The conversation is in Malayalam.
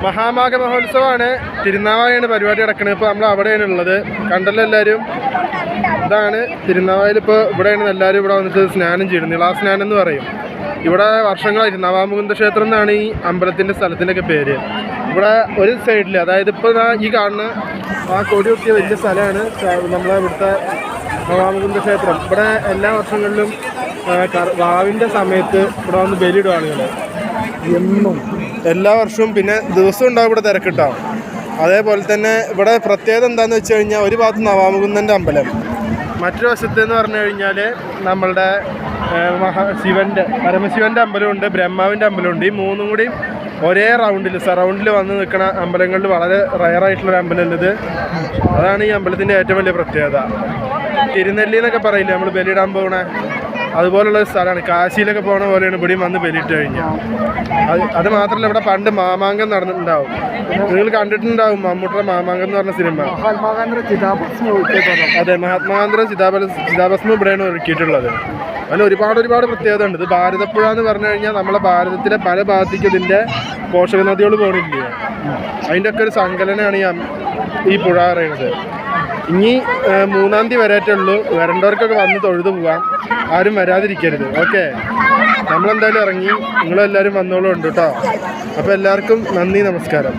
മഹാമാഘ മഹോത്സവമാണ്. തിരുനാവായാണ് പരിപാടി നടക്കുന്നത്. ഇപ്പോൾ നമ്മൾ അവിടെയാണ് ഉള്ളത്. കണ്ടല്ലോ എല്ലാവരും. ഇതാണ് തിരുനാവായിൽ. ഇപ്പോൾ ഇവിടെയാണ് എല്ലാവരും ഇവിടെ വന്നിട്ട് സ്നാനം ചെയ്യുന്നത്. നിളാസ്നാനം എന്ന് പറയും. ഇവിടെ വർഷങ്ങളായിട്ട് നവാമുകുന്ദ ക്ഷേത്രം എന്നാണ് ഈ അമ്പലത്തിൻ്റെ സ്ഥലത്തിൻ്റെയൊക്കെ പേര്. ഇവിടെ ഒരു സൈഡിൽ, അതായത് ഇപ്പോൾ ഈ കാണുന്ന ആ കൊടിയൊക്കെ വലിയ സ്ഥലമാണ് നമ്മളെ ഇവിടുത്തെ നവാമുകുന്ദ ക്ഷേത്രം. ഇവിടെ എല്ലാ വർഷങ്ങളിലും വാവിൻ്റെ സമയത്ത് ഇവിടെ വന്ന് ബലിയിടും ആളുകൾ എന്നും എല്ലാ വർഷവും. പിന്നെ ദിവസവും ഉണ്ടാവും ഇവിടെ തിരക്കിട്ടാവും. അതേപോലെ തന്നെ ഇവിടെ പ്രത്യേകത എന്താണെന്ന് വെച്ച് കഴിഞ്ഞാൽ, ഒരു ഭാഗത്ത് നവാമുകുന്ദൻ്റെ അമ്പലം, മറ്റൊരു വശത്ത് എന്ന് പറഞ്ഞു കഴിഞ്ഞാൽ നമ്മളുടെ പരമശിവൻ്റെ അമ്പലമുണ്ട്, ബ്രഹ്മാവിൻ്റെ അമ്പലമുണ്ട്. ഈ മൂന്നും കൂടി ഒരേ സറൗണ്ടിൽ വന്ന് നിൽക്കുന്ന അമ്പലങ്ങളിൽ വളരെ റയറായിട്ടുള്ളൊരു അമ്പലമുള്ളത്. അതാണ് ഈ അമ്പലത്തിൻ്റെ ഏറ്റവും വലിയ പ്രത്യേകത. തിരുനെല്ലി എന്നൊക്കെ പറയില്ലേ നമ്മൾ ബലിയിടാൻ പോകണേ, അതുപോലുള്ള ഒരു സ്ഥലമാണ്. കാശിയിലൊക്കെ പോകുന്ന പോലെയാണ് ഇവിടെയും വന്ന് ബലിയിട്ട് കഴിഞ്ഞാൽ. അത് മാത്രമല്ല, ഇവിടെ പണ്ട് മാമാങ്കം നടന്നിട്ടുണ്ടാവും. നിങ്ങൾ കണ്ടിട്ടുണ്ടാവും മമ്മൂട്ടിയുടെ മാമാങ്കം എന്ന് പറഞ്ഞ സിനിമ. അതെ, മഹാത്മാഗാന്ധിയുടെ ചിതാഭസ്മം ഇവിടെയാണ് ഒരുക്കിയിട്ടുള്ളത്. അതിന് ഒരുപാട് പ്രത്യേകത ഉണ്ട്. ഇത് ഭാരതപ്പുഴ എന്ന് പറഞ്ഞു കഴിഞ്ഞാൽ നമ്മളെ ഭാരതത്തിലെ പല ഭാഗത്തേക്ക് ഇതിൻ്റെ പോഷക നദികൾ പോകണില്ലേ, അതിൻ്റെ ഒക്കെ ഒരു സങ്കലനമാണ് ഈ പുഴ പറയുന്നത്. ഇനി 3-ാം തീയതി വരാറ്റുള്ളൂ. വരേണ്ടവർക്കൊക്കെ വന്ന് തൊഴുതു പോവാം. ആരും വരാതിരിക്കരുത്. ഓക്കെ, നമ്മളെന്തായാലും ഇറങ്ങി. നിങ്ങളെല്ലാവരും വന്നോളും ഉണ്ട് കേട്ടോ. അപ്പോൾ എല്ലാവർക്കും നന്ദി, നമസ്കാരം.